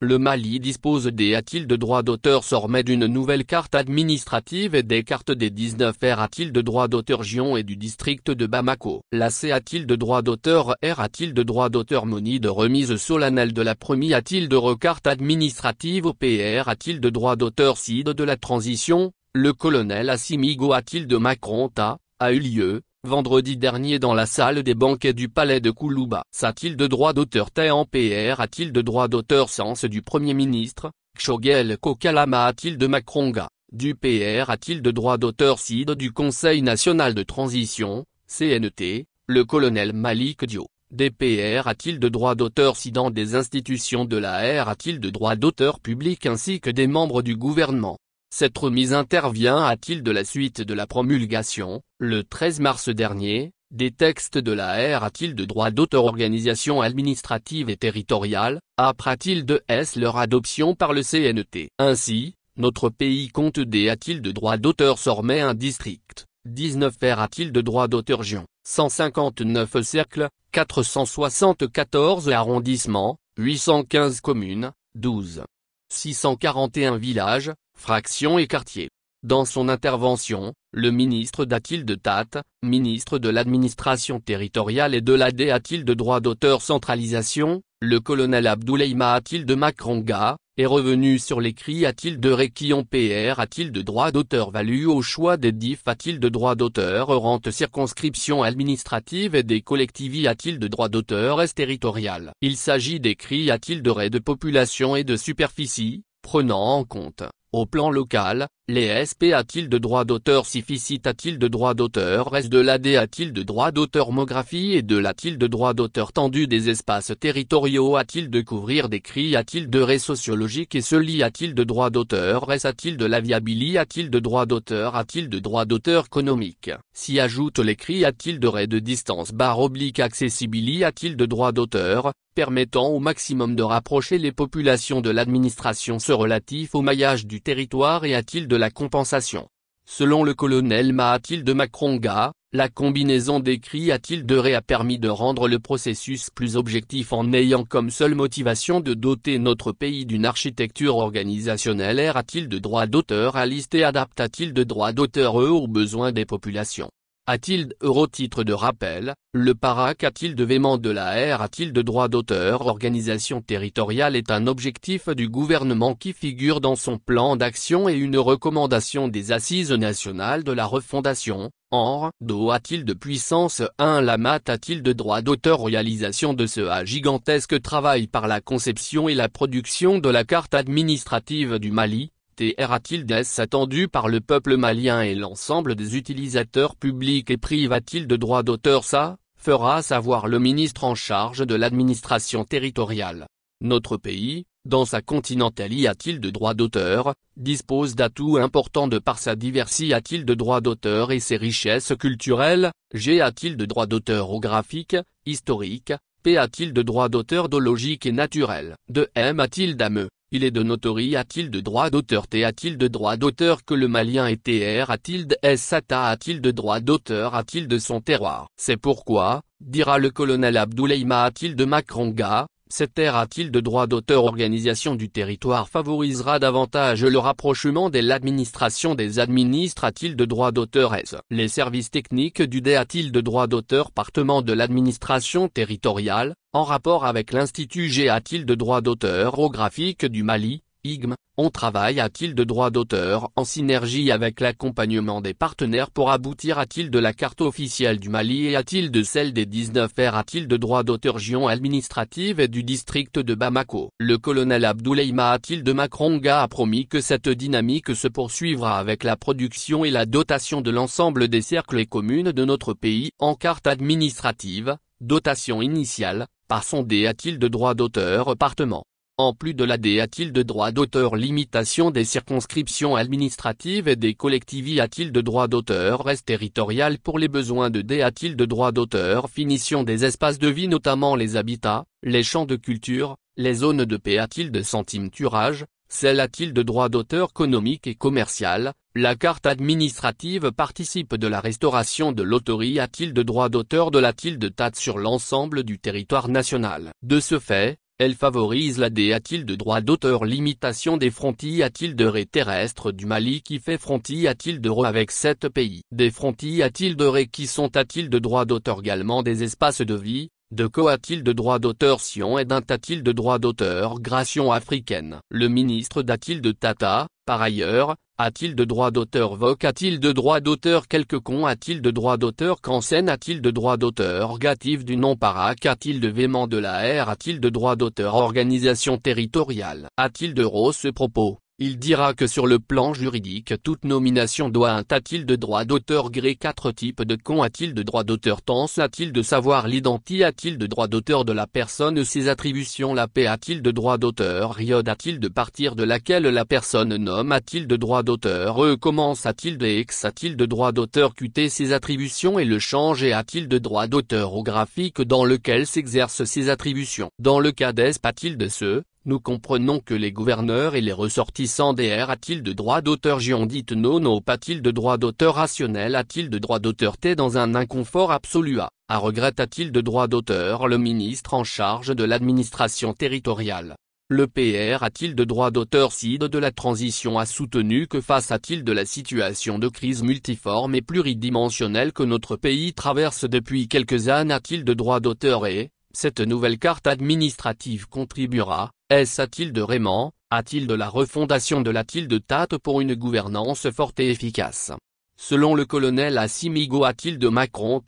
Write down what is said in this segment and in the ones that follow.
le Mali dispose des de droits d'auteur sormait d'une nouvelle carte administrative et des cartes des 19 de droits d'auteur région et du district de Bamako. La C de droits d'auteur R de droits d'auteur moni de remise solennelle de la première de recarte administrative au PR de droits d'auteur CID de la transition, le colonel Assimigo de Macron a eu lieu, vendredi dernier dans la salle des banquets du palais de Koulouba. Sa-t-il de droit d'auteur en PR a-t-il de droit d'auteur sens du Premier ministre, Kshogel Kokalama a-t-il de Macronga, du PR a-t-il de droit d'auteur CID du Conseil national de transition, CNT, le colonel Malik Dio, des PR a-t-il de droit d'auteur CID des institutions de la R a-t-il de droit d'auteur public ainsi que des membres du gouvernement. Cette remise intervient a-t-il de la suite de la promulgation, le 13 mars dernier, des textes de la R a-t-il de droit d'auteur organisation administrative et territoriale, après-t-il de S leur adoption par le CNT. Ainsi, notre pays compte des a-t-il de droit d'auteur sormait un district, 19 a-t-il de droit d'auteur région, 159 cercles, 474 arrondissements, 815 communes, 12. 641 villages, fractions et quartiers. Dans son intervention, le ministre d'Atil Tat, ministre de l'administration territoriale et de l'AD a-t-il de droit d'auteur centralisation, le colonel Abdoulaye a-t-il de Macronga, est revenu sur les cris a-t-il de Réquillon PR a-t-il de droit d'auteur valu au choix des DIF a-t-il de droit d'auteur rente circonscription administrative et des collectivités a-t-il de droit d'auteur est territorial. Il s'agit des cris a-t-il de raie de population et de superficie, prenant en compte, au plan local, les SP a-t-il de droit d'auteur sufficit a-t-il de droit d'auteur reste de l'AD a-t-il de droit d'auteur mographie et de l'a-t-il de droit d'auteur tendu des espaces territoriaux a-t-il de couvrir des cris a-t-il de ré sociologique et celui a-t-il de droit d'auteur reste a-t-il de la viabilité a-t-il de droit d'auteur a-t-il de droit d'auteur économique, s'y ajoute les cris a-t-il de ré de distance barre oblique accessibilité a-t-il de droit d'auteur, permettant au maximum de rapprocher les populations de l'administration ce relatif au maillage du territoire et a-t-il de la compensation. Selon le colonel a-t-il de Macronga, la combinaison des cris a-t-il de ré a permis de rendre le processus plus objectif en ayant comme seule motivation de doter notre pays d'une architecture organisationnelle R a-t-il de droit d'auteur à liste et adapte a-t-il de droit d'auteur aux besoins des populations. A-t-il au titre de rappel, le PARAC a-t-il de vément de la R a-t-il de droit d'auteur organisation territoriale est un objectif du gouvernement qui figure dans son plan d'action et une recommandation des Assises nationales de la refondation, do a-t-il de puissance 1 la mat a-t-il de droit d'auteur réalisation de ce gigantesque travail par la conception et la production de la carte administrative du Mali. TR a-t-il des attendu par le peuple malien et l'ensemble des utilisateurs publics et privés a-t-il de droit d'auteur ça, fera savoir le ministre en charge de l'administration territoriale. Notre pays, dans sa continentalité a-t-il de droit d'auteur, dispose d'atouts importants de par sa diversité a-t-il de droit d'auteur et ses richesses culturelles, G a-t-il de droit d'auteur graphique, historique, P a-t-il de droit d'auteur logique et naturel, de M a-t-il d'ame. Il est de notori a-t-il de droit d'auteur T a-t-il de droit d'auteur que le malien et TR a-t-il de SATA a-t-il de droit d'auteur a-t-il de son terroir. C'est pourquoi, dira le colonel Abdoulaye a-t-il de Macronga, cette R a-t-il de droit d'auteur organisation du territoire favorisera davantage le rapprochement de l'administration des administres a-t-il de droit d'auteur S. Les services techniques du D a-t-il de droit d'auteur partement de l'administration territoriale, en rapport avec l'Institut G a-t-il de droit d'auteur au graphique du Mali, IGM, on travaille a-t-il de droit d'auteur en synergie avec l'accompagnement des partenaires pour aboutir a-t-il de la carte officielle du Mali et a-t-il de celle des 19 R a-t-il de droit d'auteur région administrative et du district de Bamako. Le colonel Abdoulaye a-t-il de Macronga a promis que cette dynamique se poursuivra avec la production et la dotation de l'ensemble des cercles et communes de notre pays en carte administrative, dotation initiale, par son D a-t-il de droit d'auteur partement. En plus de la D a-t-il de droit d'auteur limitation des circonscriptions administratives et des collectivités a-t-il de droit d'auteur reste territorial pour les besoins de D a-t-il de droit d'auteur finition des espaces de vie notamment les habitats, les champs de culture, les zones de paix a-t-il de centimetrage, celle a-t-il de droit d'auteur économique et commercial, la carte administrative participe de la restauration de l'autorie a-t-il de droit d'auteur de la Tat sur l'ensemble du territoire national. De ce fait, Elle favorise la a-t-il de droit d'auteur limitation des frontières a-t-il de ré terrestres du Mali qui fait frontière a-t-il de re avec 7 pays. Des frontières a-t-il de ré qui sont a-t-il de droit d'auteur également des espaces de vie, de co a-t-il de droit d'auteur sion et d'un a-t-il de droit d'auteur gration africaine. Le ministre d'a-t-il de Tata, par ailleurs, a-t-il de droit d'auteur voc a-t-il de droit d'auteur quelque con a-t-il de droit d'auteur qu'enseigne a-t-il de droit d'auteur gatif du nom parac a-t-il de vément de la R a-t-il de droit d'auteur organisation territoriale a-t-il de rose ce propos. Il dira que sur le plan juridique toute nomination doit un a-t-il de droit d'auteur gré 4 types de con a-t-il de droit d'auteur tens a-t-il de savoir l'identité a-t-il de droit d'auteur de la personne ses attributions la paix a-t-il de droit d'auteur riode a-t-il de partir de laquelle la personne nomme a-t-il de droit d'auteur commence a-t-il de ex a-t-il de droit d'auteur qt ses attributions et le change et a-t-il de droit d'auteur au graphique dans lequel s'exercent ses attributions. Dans le cas d'ESP a-t-il de ce. Nous comprenons que les gouverneurs et les ressortissants DR a-t-il de droit d'auteur dite non a-t-il de droit d'auteur rationnel a-t-il de droit d'auteur T dans un inconfort absolu à regret a-t-il de droit d'auteur le ministre en charge de l'administration territoriale. Le PR a-t-il de droit d'auteur CID de la transition a soutenu que face a-t-il de la situation de crise multiforme et pluridimensionnelle que notre pays traverse depuis quelques années a-t-il de droit d'auteur et cette nouvelle carte administrative contribuera, a-t-il de Raymond, a-t-il de la refondation de la-t-il de Tate pour une gouvernance forte et efficace. Selon le colonel Assimigo a-t-il de Macron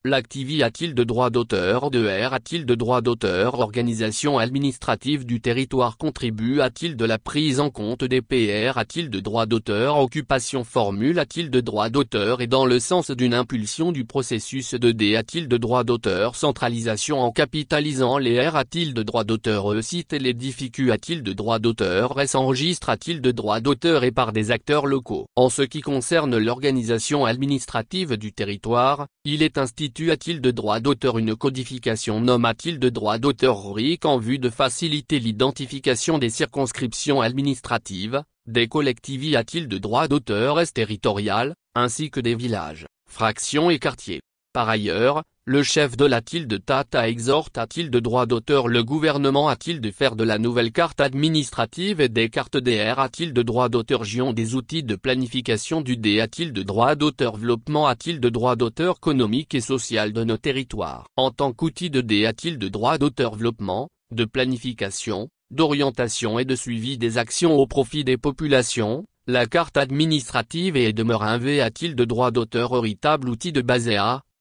l'activi a-t-il de droit d'auteur de R a-t-il de droit d'auteur organisation administrative du territoire contribue a-t-il de la prise en compte des PR a-t-il de droit d'auteur occupation formule a-t-il de droit d'auteur et dans le sens d'une impulsion du processus de D a-t-il de droit d'auteur centralisation en capitalisant les R a-t-il de droit d'auteur cite les difficultés a-t-il de droit d'auteur s'enregistre a-t-il de droit d'auteur et par des acteurs locaux. En ce qui concerne l'organisation administrative du territoire, il est institué a-t-il de droit d'auteur une codification nomme a-t-il de droit d'auteur RIC en vue de faciliter l'identification des circonscriptions administratives, des collectivités a-t-il de droit d'auteur territorial, ainsi que des villages, fractions et quartiers. Par ailleurs, le chef de la-t-il de Tata exhorte a-t-il de droit d'auteur le gouvernement a-t-il de faire de la nouvelle carte administrative et des cartes DR a-t-il de droit d'auteur des outils de planification du D a-t-il de droit d'auteur développement a-t-il de droit d'auteur économique et social de nos territoires. En tant qu'outil de D a-t-il de droit d'auteur développement, de planification, d'orientation et de suivi des actions au profit des populations. La carte administrative et demeure un V a-t-il de droit d'auteur véritable outil de base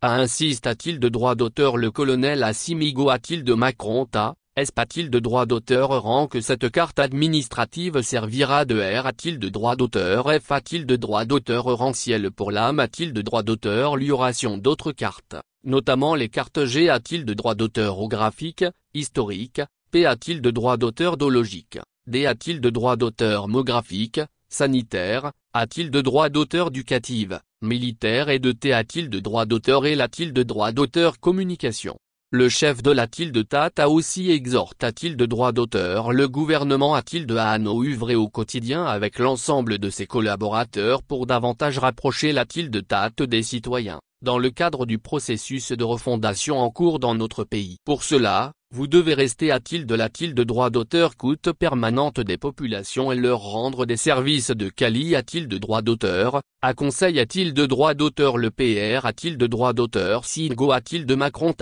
insiste a-t-il de droit d'auteur le colonel Assimigo a-t-il de Macron a-t-il de droit d'auteur rend que cette carte administrative servira de R a-t-il de droit d'auteur F a-t-il de droit d'auteur ranciel pour l'âme a-t-il de droit d'auteur l'uration d'autres cartes, notamment les cartes G a-t-il de droit d'auteur au graphique, historique, P a-t-il de droit d'auteur logique, D a-t-il de droit d'auteur graphique, sanitaire, a-t-il de droit d'auteur éducative, militaire et de T a-t-il de droit d'auteur et a-t-il de droit d'auteur communication. Le chef de la-t-il de Tata aussi exhorte a-t-il de droit d'auteur le gouvernement a-t-il de œuvrer au quotidien avec l'ensemble de ses collaborateurs pour davantage rapprocher la-t-il de Tate des citoyens, dans le cadre du processus de refondation en cours dans notre pays. Pour cela, vous devez rester a-t-il de droit d'auteur coûte permanente des populations et leur rendre des services de quali a-t-il de droit d'auteur, à conseil a-t-il de droit d'auteur le PR a-t-il de droit d'auteur Singo a-t-il de Macron